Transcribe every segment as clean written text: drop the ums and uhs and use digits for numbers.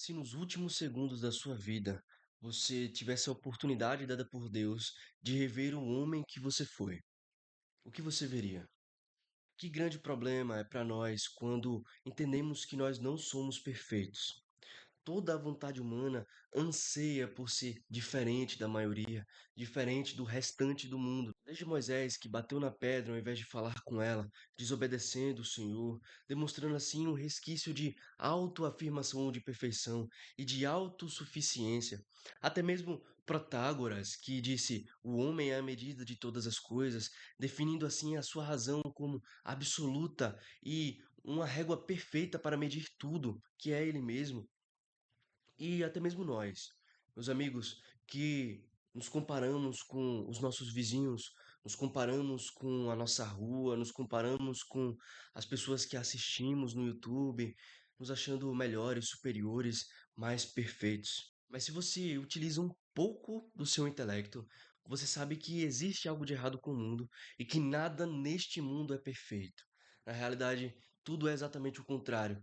Se nos últimos segundos da sua vida você tivesse a oportunidade dada por Deus de rever o homem que você foi, o que você veria? Que grande problema é para nós quando entendemos que nós não somos perfeitos. Toda a vontade humana anseia por ser diferente da maioria, diferente do restante do mundo. Desde Moisés, que bateu na pedra ao invés de falar com ela, desobedecendo o Senhor, demonstrando assim um resquício de autoafirmação de perfeição e de autossuficiência. Até mesmo Protágoras, que disse: "O homem é a medida de todas as coisas", definindo assim a sua razão como absoluta e uma régua perfeita para medir tudo, que é ele mesmo. E até mesmo nós, meus amigos, que nos comparamos com os nossos vizinhos, nos comparamos com a nossa rua, nos comparamos com as pessoas que assistimos no YouTube, nos achando melhores, superiores, mais perfeitos. Mas se você utiliza um pouco do seu intelecto, você sabe que existe algo de errado com o mundo e que nada neste mundo é perfeito. Na realidade, tudo é exatamente o contrário,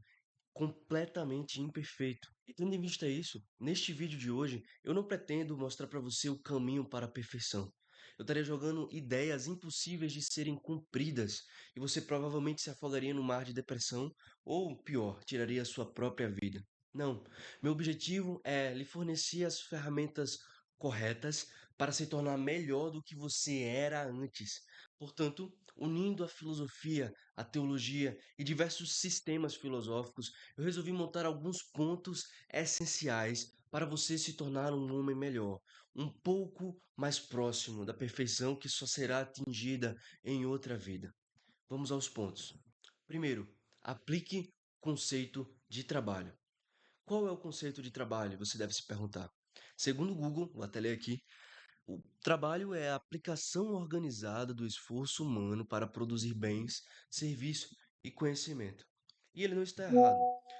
completamente imperfeito. E tendo em vista isso, neste vídeo de hoje, eu não pretendo mostrar para você o caminho para a perfeição. Eu estaria jogando ideias impossíveis de serem cumpridas, e você provavelmente se afogaria no mar de depressão, ou pior, tiraria a sua própria vida. Não, meu objetivo é lhe fornecer as ferramentas corretas para se tornar melhor do que você era antes. Portanto, unindo a filosofia, a teologia e diversos sistemas filosóficos, eu resolvi montar alguns pontos essenciais para você se tornar um homem melhor, um pouco mais próximo da perfeição que só será atingida em outra vida. Vamos aos pontos. Primeiro, aplique conceito de trabalho. Qual é o conceito de trabalho? Você deve se perguntar. Segundo o Google, vou até ler aqui, o trabalho é a aplicação organizada do esforço humano para produzir bens, serviço e conhecimento. E ele não está errado.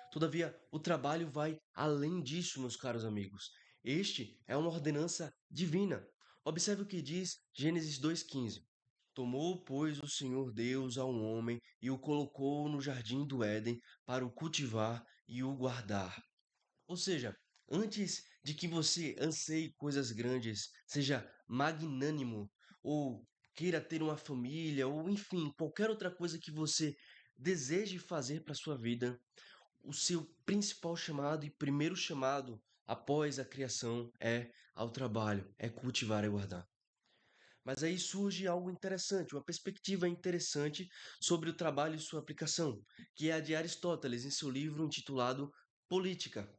Todavia, o trabalho vai além disso, meus caros amigos. Este é uma ordenança divina. Observe o que diz Gênesis 2,15. Tomou, pois, o Senhor Deus ao homem e o colocou no jardim do Éden para o cultivar e o guardar. Ou seja, antes de que você anseie coisas grandes, seja magnânimo, ou queira ter uma família, ou enfim, qualquer outra coisa que você deseje fazer para sua vida, o seu principal chamado e primeiro chamado após a criação é ao trabalho, é cultivar e guardar. Mas aí surge algo interessante, uma perspectiva interessante sobre o trabalho e sua aplicação, que é a de Aristóteles em seu livro intitulado Política,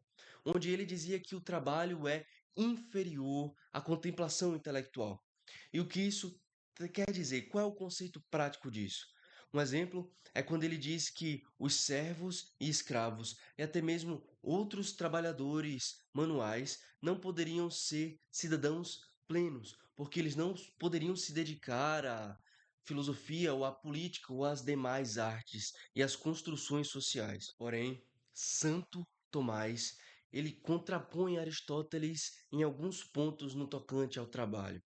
onde ele dizia que o trabalho é inferior à contemplação intelectual. E o que isso quer dizer? Qual é o conceito prático disso? Um exemplo é quando ele diz que os servos e escravos, e até mesmo outros trabalhadores manuais, não poderiam ser cidadãos plenos, porque eles não poderiam se dedicar à filosofia ou à política ou às demais artes e às construções sociais. Porém, Santo Tomás, ele contrapõe Aristóteles em alguns pontos no tocante ao trabalho.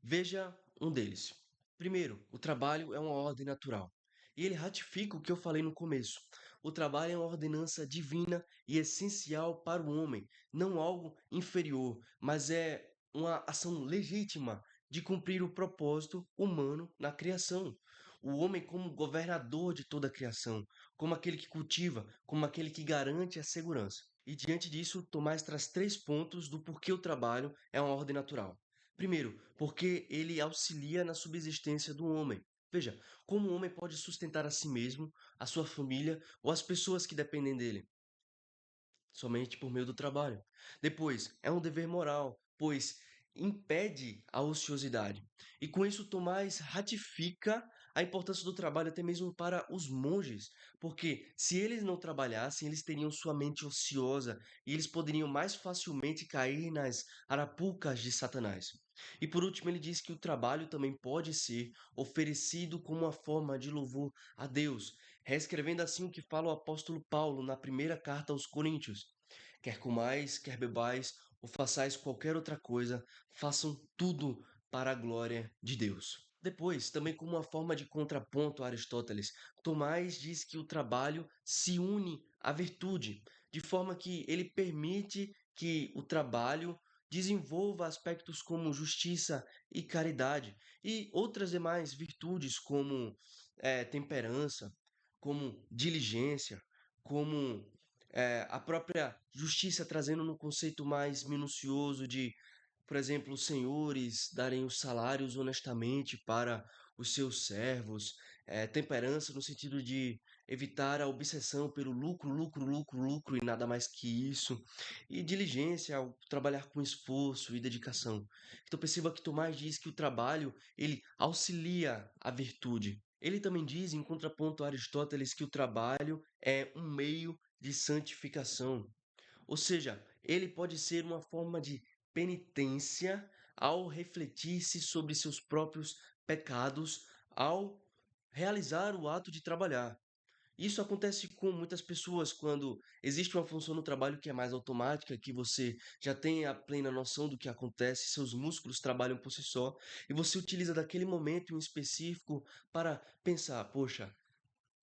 Veja um deles. Primeiro, o trabalho é uma ordem natural. E ele ratifica o que eu falei no começo. O trabalho é uma ordenança divina e essencial para o homem, não algo inferior, mas é uma ação legítima de cumprir o propósito humano na criação. O homem como governador de toda a criação, como aquele que cultiva, como aquele que garante a segurança. E diante disso, Tomás traz 3 pontos do porquê o trabalho é uma ordem natural. Primeiro, porque ele auxilia na subsistência do homem. Veja, como o homem pode sustentar a si mesmo, a sua família ou as pessoas que dependem dele? Somente por meio do trabalho. Depois, é um dever moral, pois impede a ociosidade. E com isso, Tomás ratifica a importância do trabalho até mesmo para os monges, porque se eles não trabalhassem, eles teriam sua mente ociosa e eles poderiam mais facilmente cair nas arapucas de Satanás. E por último, ele diz que o trabalho também pode ser oferecido como uma forma de louvor a Deus, reescrevendo assim o que fala o apóstolo Paulo na primeira carta aos Coríntios. Quer comais, quer bebais, ou façais qualquer outra coisa, façam tudo para a glória de Deus. Depois, também como uma forma de contraponto a Aristóteles, Tomás diz que o trabalho se une à virtude, de forma que ele permite que o trabalho desenvolva aspectos como justiça e caridade, e outras demais virtudes como temperança, como diligência, como a própria justiça, trazendo no conceito mais minucioso de, por exemplo, os senhores darem os salários honestamente para os seus servos, temperança no sentido de evitar a obsessão pelo lucro, lucro, lucro, lucro e nada mais que isso, e diligência ao trabalhar com esforço e dedicação. Então perceba que Tomás diz que o trabalho, ele auxilia a virtude. Ele também diz, em contraponto a Aristóteles, que o trabalho é um meio de santificação. Ou seja, ele pode ser uma forma de penitência ao refletir-se sobre seus próprios pecados, ao realizar o ato de trabalhar. Isso acontece com muitas pessoas quando existe uma função no trabalho que é mais automática, que você já tem a plena noção do que acontece, seus músculos trabalham por si só, e você utiliza daquele momento em específico para pensar: poxa,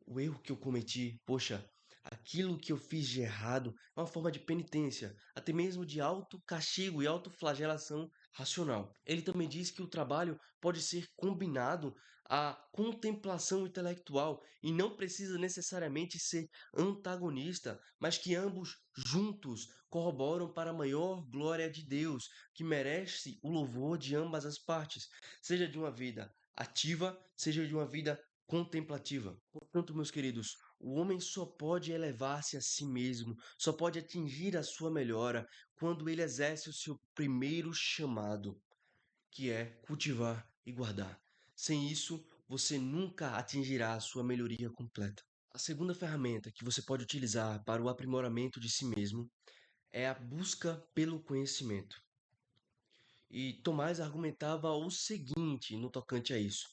o erro que eu cometi, poxa, aquilo que eu fiz de errado é uma forma de penitência, até mesmo de autocastigo e autoflagelação racional. Ele também diz que o trabalho pode ser combinado à contemplação intelectual e não precisa necessariamente ser antagonista, mas que ambos juntos corroboram para a maior glória de Deus, que merece o louvor de ambas as partes, seja de uma vida ativa, seja de uma vida contemplativa. Portanto, meus queridos, o homem só pode elevar-se a si mesmo, só pode atingir a sua melhora quando ele exerce o seu primeiro chamado, que é cultivar e guardar. Sem isso, você nunca atingirá a sua melhoria completa. A segunda ferramenta que você pode utilizar para o aprimoramento de si mesmo é a busca pelo conhecimento. E Tomás argumentava o seguinte no tocante a isso: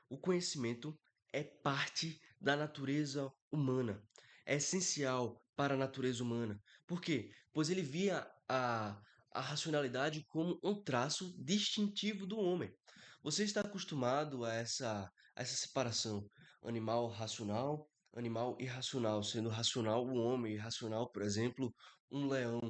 o conhecimento é parte da natureza humana, é essencial para a natureza humana. Por quê? Pois ele via a racionalidade como um traço distintivo do homem. Você está acostumado a essa separação: animal racional, animal irracional, sendo racional o homem, irracional, por exemplo, um leão.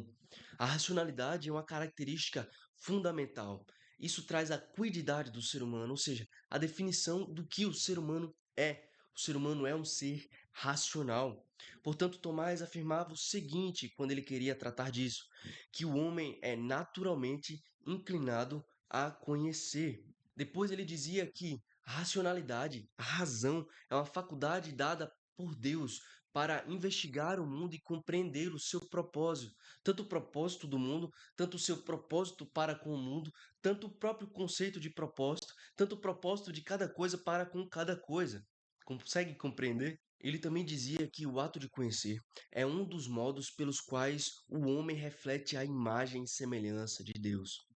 A racionalidade é uma característica fundamental. Isso traz a cuididade do ser humano, ou seja, a definição do que o ser humano é. O ser humano é um ser racional. Portanto, Tomás afirmava o seguinte quando ele queria tratar disso: que o homem é naturalmente inclinado a conhecer. Depois ele dizia que a racionalidade, a razão, é uma faculdade dada por Deus para investigar o mundo e compreender o seu propósito, tanto o propósito do mundo, tanto o seu propósito para com o mundo, tanto o próprio conceito de propósito, tanto o propósito de cada coisa para com cada coisa. Consegue compreender? Ele também dizia que o ato de conhecer é um dos modos pelos quais o homem reflete a imagem e semelhança de Deus.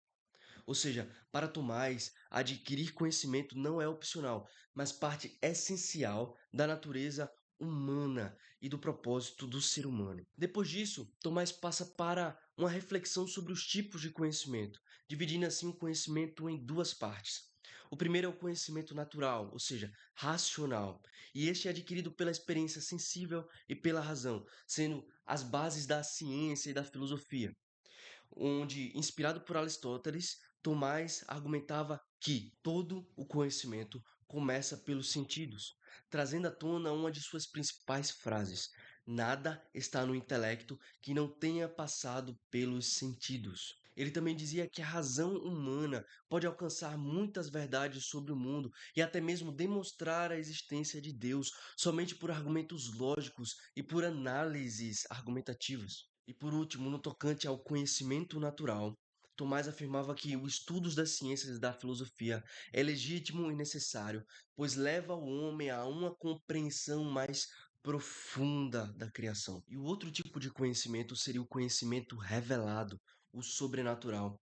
Ou seja, para Tomás, adquirir conhecimento não é opcional, mas parte essencial da natureza humana e do propósito do ser humano. Depois disso, Tomás passa para uma reflexão sobre os tipos de conhecimento, dividindo assim o conhecimento em duas partes. O primeiro é o conhecimento natural, ou seja, racional, e este é adquirido pela experiência sensível e pela razão, sendo as bases da ciência e da filosofia, onde, inspirado por Aristóteles, Tomás argumentava que todo o conhecimento começa pelos sentidos, trazendo à tona uma de suas principais frases: nada está no intelecto que não tenha passado pelos sentidos. Ele também dizia que a razão humana pode alcançar muitas verdades sobre o mundo e até mesmo demonstrar a existência de Deus somente por argumentos lógicos e por análises argumentativas. E por último, no tocante ao conhecimento natural, Tomás afirmava que o estudo das ciências e da filosofia é legítimo e necessário, pois leva o homem a uma compreensão mais profunda da criação. E o outro tipo de conhecimento seria o conhecimento revelado, o sobrenatural,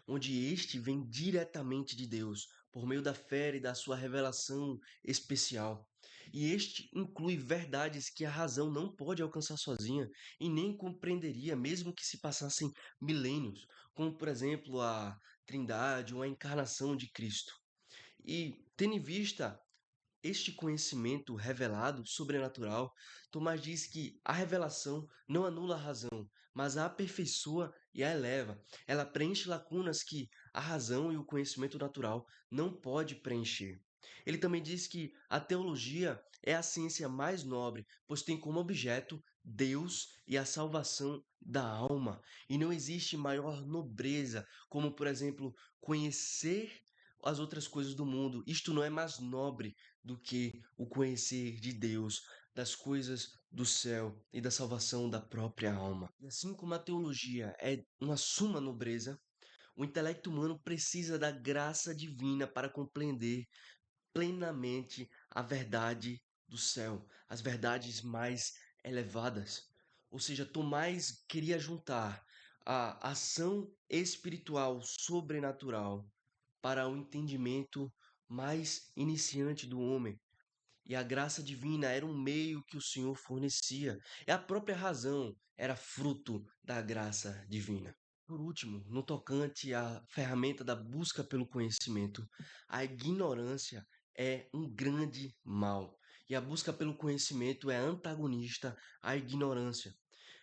onde este vem diretamente de Deus, por meio da fé e da sua revelação especial. E este inclui verdades que a razão não pode alcançar sozinha e nem compreenderia, mesmo que se passassem milênios, como, por exemplo, a Trindade ou a encarnação de Cristo. E, tendo em vista este conhecimento revelado, sobrenatural, Tomás diz que a revelação não anula a razão, mas a aperfeiçoa e a eleva. Ela preenche lacunas que a razão e o conhecimento natural não pode preencher. Ele também diz que a teologia é a ciência mais nobre, pois tem como objeto Deus e a salvação da alma. E não existe maior nobreza, como, por exemplo, conhecer as outras coisas do mundo. Isto não é mais nobre do que o conhecer de Deus, das coisas do céu e da salvação da própria alma. E assim como a teologia é uma suma nobreza, o intelecto humano precisa da graça divina para compreender plenamente a verdade do céu, as verdades mais elevadas. Ou seja, Tomás queria juntar a ação espiritual sobrenatural para o entendimento mais iniciante do homem. E a graça divina era um meio que o Senhor fornecia, e a própria razão era fruto da graça divina. Por último, no tocante à ferramenta da busca pelo conhecimento, a ignorância é um grande mal, e a busca pelo conhecimento é antagonista à ignorância.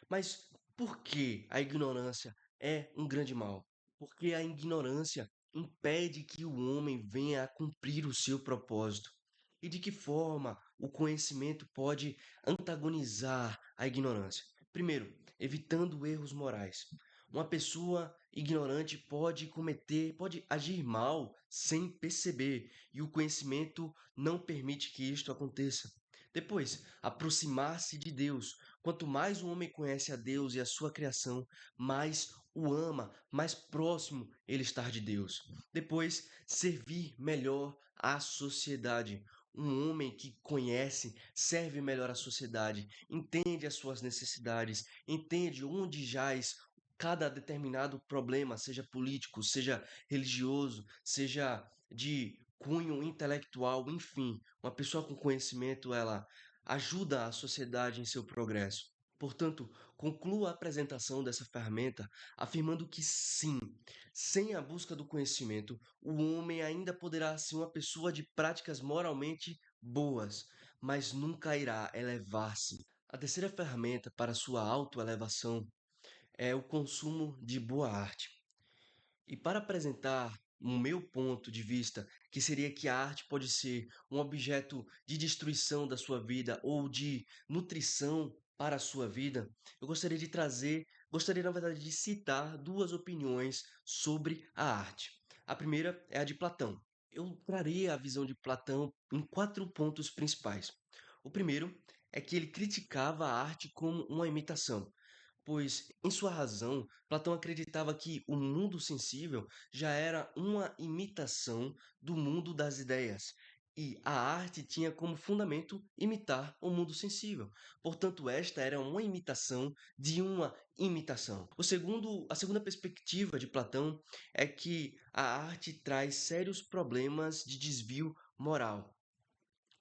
Mas por que a ignorância é um grande mal? Porque a ignorância impede que o homem venha a cumprir o seu propósito. E de que forma o conhecimento pode antagonizar a ignorância? Primeiro, evitando erros morais. Uma pessoa ignorante pode agir mal sem perceber, e o conhecimento não permite que isto aconteça. Depois, aproximar-se de Deus. Quanto mais o homem conhece a Deus e a sua criação, mais o ama, mais próximo ele está de Deus. Depois, servir melhor à sociedade. Um homem que conhece, serve melhor à sociedade, entende as suas necessidades, entende onde jaz cada determinado problema, seja político, seja religioso, seja de cunho intelectual, enfim, uma pessoa com conhecimento, ela ajuda a sociedade em seu progresso. Portanto, concluo a apresentação dessa ferramenta afirmando que sim, sem a busca do conhecimento, o homem ainda poderá ser uma pessoa de práticas moralmente boas, mas nunca irá elevar-se. A terceira ferramenta para sua autoelevação é o consumo de boa arte. E para apresentar o meu ponto de vista, que seria que a arte pode ser um objeto de destruição da sua vida ou de nutrição para a sua vida, eu gostaria na verdade de citar duas opiniões sobre a arte. A primeira é a de Platão. Eu trarei a visão de Platão em quatro pontos principais. O primeiro é que ele criticava a arte como uma imitação, pois, em sua razão, Platão acreditava que o mundo sensível já era uma imitação do mundo das ideias, e a arte tinha como fundamento imitar o mundo sensível. Portanto, esta era uma imitação de uma imitação. A segunda perspectiva de Platão é que a arte traz sérios problemas de desvio moral.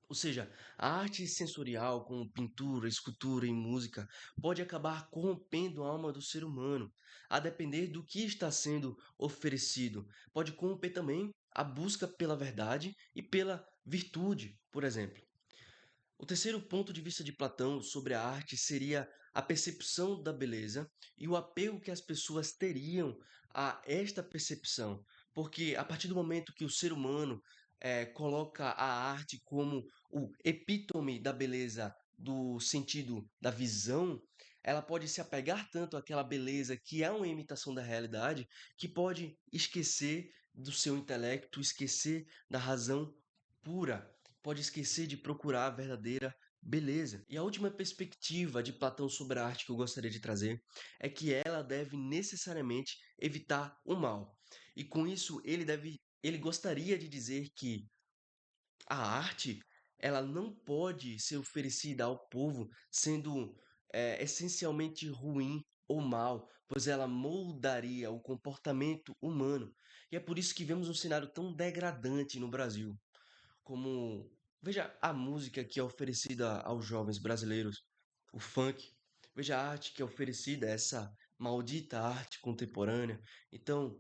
Ou seja, a arte sensorial, como pintura, escultura e música, pode acabar corrompendo a alma do ser humano, a depender do que está sendo oferecido. Pode corromper também a busca pela verdade e pela virtude, por exemplo. O terceiro ponto de vista de Platão sobre a arte seria a percepção da beleza e o apego que as pessoas teriam a esta percepção. Porque a partir do momento que o ser humano coloca a arte como o epítome da beleza, do sentido da visão, ela pode se apegar tanto àquela beleza que é uma imitação da realidade, que pode esquecer do seu intelecto, esquecer da razão pura, pode esquecer de procurar a verdadeira beleza. E a última perspectiva de Platão sobre a arte que eu gostaria de trazer é que ela deve necessariamente evitar o mal. E com isso ele gostaria de dizer que a arte ela não pode ser oferecida ao povo sendo essencialmente ruim ou mal, pois ela moldaria o comportamento humano. E é por isso que vemos um cenário tão degradante no Brasil, como veja a música que é oferecida aos jovens brasileiros, o funk, veja a arte que é oferecida, essa maldita arte contemporânea. Então,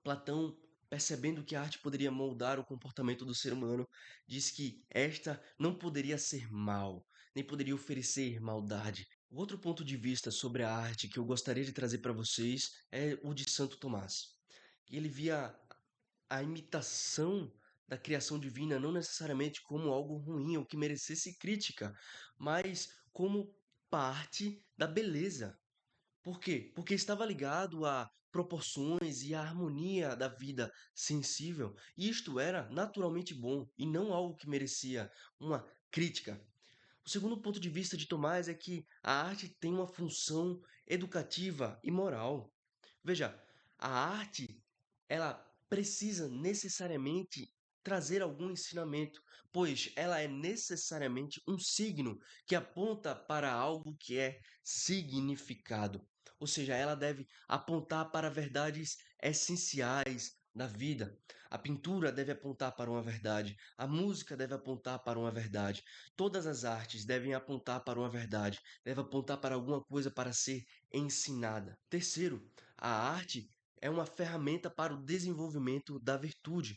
Platão percebendo que a arte poderia moldar o comportamento do ser humano, diz que esta não poderia ser mal, nem poderia oferecer maldade. O outro ponto de vista sobre a arte que eu gostaria de trazer para vocês é o de Santo Tomás. Ele via a imitação da criação divina não necessariamente como algo ruim ou que merecesse crítica, mas como parte da beleza. Por quê? Porque estava ligado a proporções e à harmonia da vida sensível, e isto era naturalmente bom e não algo que merecia uma crítica. O segundo ponto de vista de Tomás é que a arte tem uma função educativa e moral. Veja, a arte, ela precisa necessariamente trazer algum ensinamento, pois ela é necessariamente um signo que aponta para algo que é significado. Ou seja, ela deve apontar para verdades essenciais da vida. A pintura deve apontar para uma verdade, a música deve apontar para uma verdade. Todas as artes devem apontar para uma verdade, devem apontar para alguma coisa para ser ensinada. Terceiro, a arte é uma ferramenta para o desenvolvimento da virtude.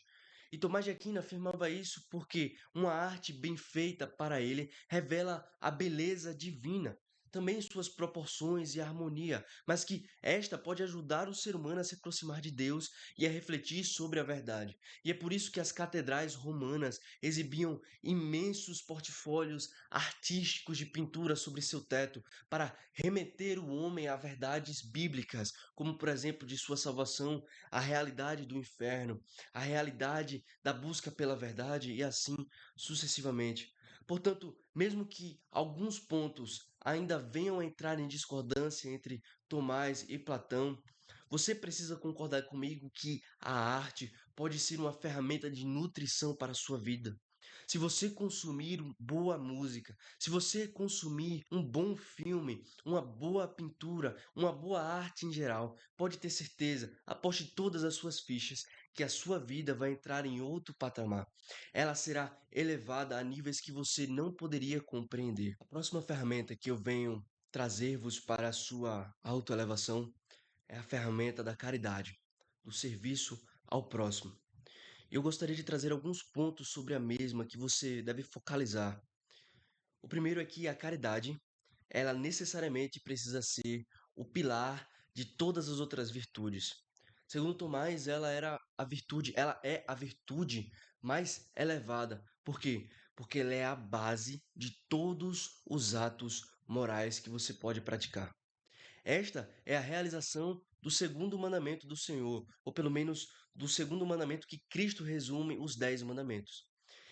E Tomás de Aquino afirmava isso porque uma arte bem feita para ele revela a beleza divina, também suas proporções e harmonia, mas que esta pode ajudar o ser humano a se aproximar de Deus e a refletir sobre a verdade. E é por isso que as catedrais romanas exibiam imensos portfólios artísticos de pintura sobre seu teto para remeter o homem a verdades bíblicas, como por exemplo de sua salvação, a realidade do inferno, a realidade da busca pela verdade e assim sucessivamente. Portanto, mesmo que alguns pontos ainda venham a entrar em discordância entre Tomás e Platão, você precisa concordar comigo que a arte pode ser uma ferramenta de nutrição para a sua vida. Se você consumir boa música, se você consumir um bom filme, uma boa pintura, uma boa arte em geral, pode ter certeza, aposte todas as suas fichas, que a sua vida vai entrar em outro patamar. Ela será elevada a níveis que você não poderia compreender. A próxima ferramenta que eu venho trazer-vos para a sua autoelevação é a ferramenta da caridade, do serviço ao próximo. Eu gostaria de trazer alguns pontos sobre a mesma que você deve focalizar. O primeiro é que a caridade, ela necessariamente precisa ser o pilar de todas as outras virtudes. Segundo Tomás, ela é a virtude mais elevada. Por quê? Porque ela é a base de todos os atos morais que você pode praticar. Esta é a realização do segundo mandamento do Senhor, ou pelo menos do segundo mandamento que Cristo resume os 10 mandamentos.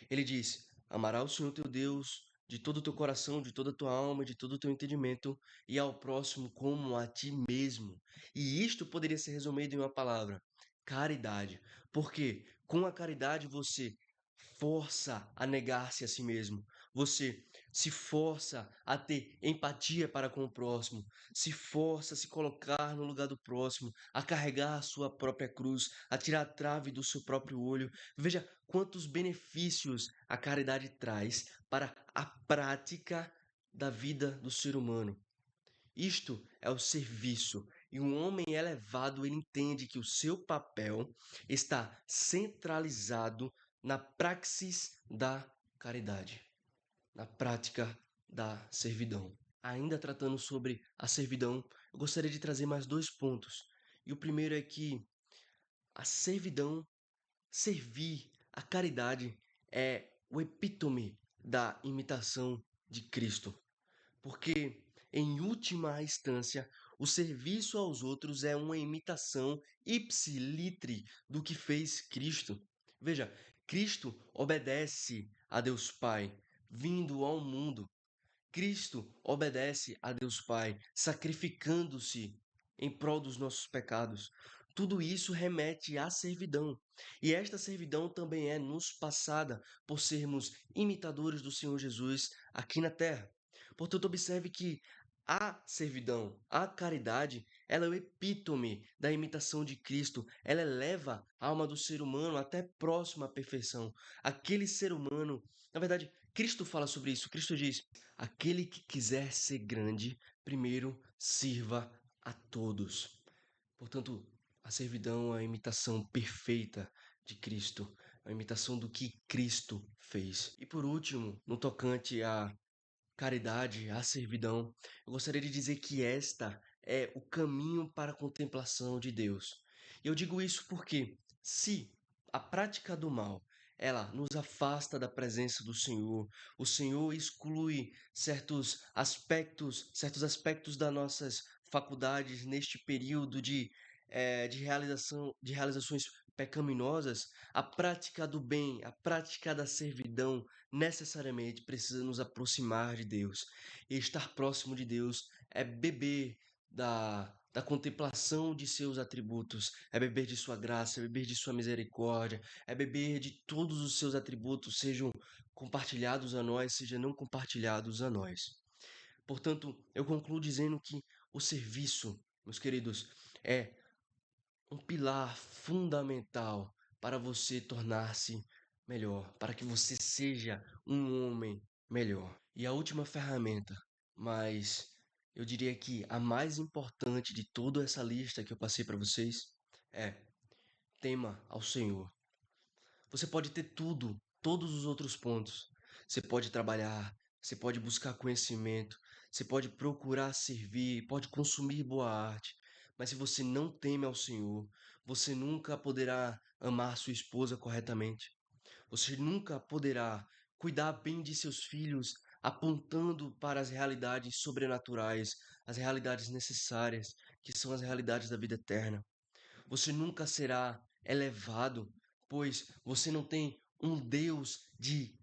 Ele diz: Amarás o Senhor teu Deus de todo o teu coração, de toda a tua alma, de todo o teu entendimento, e ao próximo como a ti mesmo. E isto poderia ser resumido em uma palavra: caridade. Porque com a caridade você força a negar-se a si mesmo. Você se força a ter empatia para com o próximo, se força a se colocar no lugar do próximo, a carregar a sua própria cruz, a tirar a trave do seu próprio olho. Veja quantos benefícios a caridade traz para a prática da vida do ser humano. Isto é o serviço. E um homem elevado, ele entende que o seu papel está centralizado na praxis da caridade, na prática da servidão. Ainda tratando sobre a servidão, eu gostaria de trazer mais dois pontos. E o primeiro é que a servidão, servir, a caridade é o epítome da imitação de Cristo. Porque, em última instância, o serviço aos outros é uma imitação ipsilitri do que fez Cristo. Veja, Cristo obedece a Deus Pai, vindo ao mundo. Cristo obedece a Deus Pai, sacrificando-se em prol dos nossos pecados. Tudo isso remete à servidão. E esta servidão também é nos passada por sermos imitadores do Senhor Jesus aqui na terra. Portanto, observe que a servidão, a caridade, ela é o epítome da imitação de Cristo. Ela eleva a alma do ser humano até próximo à perfeição. Aquele ser humano, na verdade, Cristo fala sobre isso. Cristo diz: aquele que quiser ser grande, primeiro sirva a todos. Portanto, A servidão é a imitação perfeita de Cristo, a imitação do que Cristo fez. E por último, no tocante à caridade, à servidão, eu gostaria de dizer que esta é o caminho para a contemplação de Deus. E eu digo isso porque, se a prática do mal ela nos afasta da presença do Senhor, o Senhor exclui certos aspectos das nossas faculdades neste período de de realizações pecaminosas, a prática do bem, a prática da servidão, necessariamente precisa nos aproximar de Deus. E estar próximo de Deus é beber da contemplação de seus atributos, é beber de sua graça, é beber de sua misericórdia, é beber de todos os seus atributos, sejam compartilhados a nós, sejam não compartilhados a nós. Portanto, eu concluo dizendo que o serviço, meus queridos, é um pilar fundamental para você tornar-se melhor, para que você seja um homem melhor. E a última ferramenta, mas eu diria que a mais importante de toda essa lista que eu passei para vocês é: tema ao Senhor. Você pode ter tudo, todos os outros pontos. Você pode trabalhar, você pode buscar conhecimento, você pode procurar servir, pode consumir boa arte. Mas se você não teme ao Senhor, você nunca poderá amar sua esposa corretamente. Você nunca poderá cuidar bem de seus filhos, apontando para as realidades sobrenaturais, as realidades necessárias, que são as realidades da vida eterna. Você nunca será elevado, pois você não tem um Deus de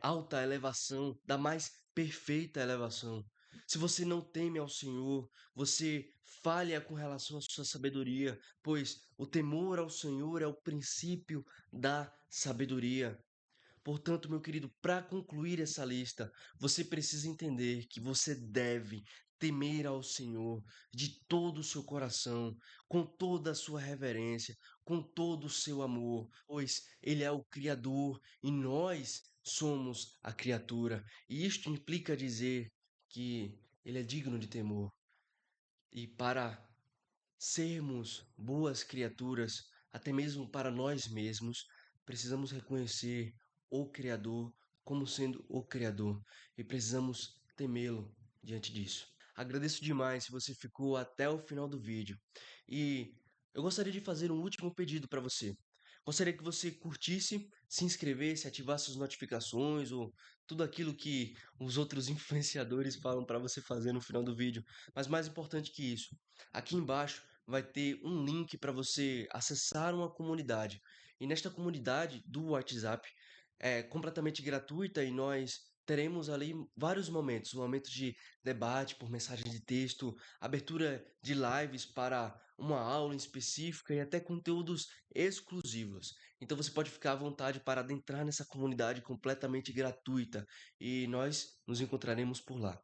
alta elevação, da mais perfeita elevação. Se você não teme ao Senhor, você falha com relação à sua sabedoria, pois o temor ao Senhor é o princípio da sabedoria. Portanto, meu querido, para concluir essa lista, você precisa entender que você deve temer ao Senhor de todo o seu coração, com toda a sua reverência, com todo o seu amor, pois Ele é o Criador e nós somos a criatura. E isto implica dizer que Ele é digno de temor. E para sermos boas criaturas, até mesmo para nós mesmos, precisamos reconhecer o Criador como sendo o Criador e precisamos temê-lo diante disso. Agradeço demais se você ficou até o final do vídeo e eu gostaria de fazer um último pedido para você. Gostaria que você curtisse, se inscrevesse, ativasse as notificações ou tudo aquilo que os outros influenciadores falam para você fazer no final do vídeo. Mas mais importante que isso, aqui embaixo vai ter um link para você acessar uma comunidade. E nesta comunidade do WhatsApp é completamente gratuita e nós teremos ali vários momentos, momentos de debate por mensagem de texto, abertura de lives para uma aula em específica e até conteúdos exclusivos. Então você pode ficar à vontade para adentrar nessa comunidade completamente gratuita e nós nos encontraremos por lá.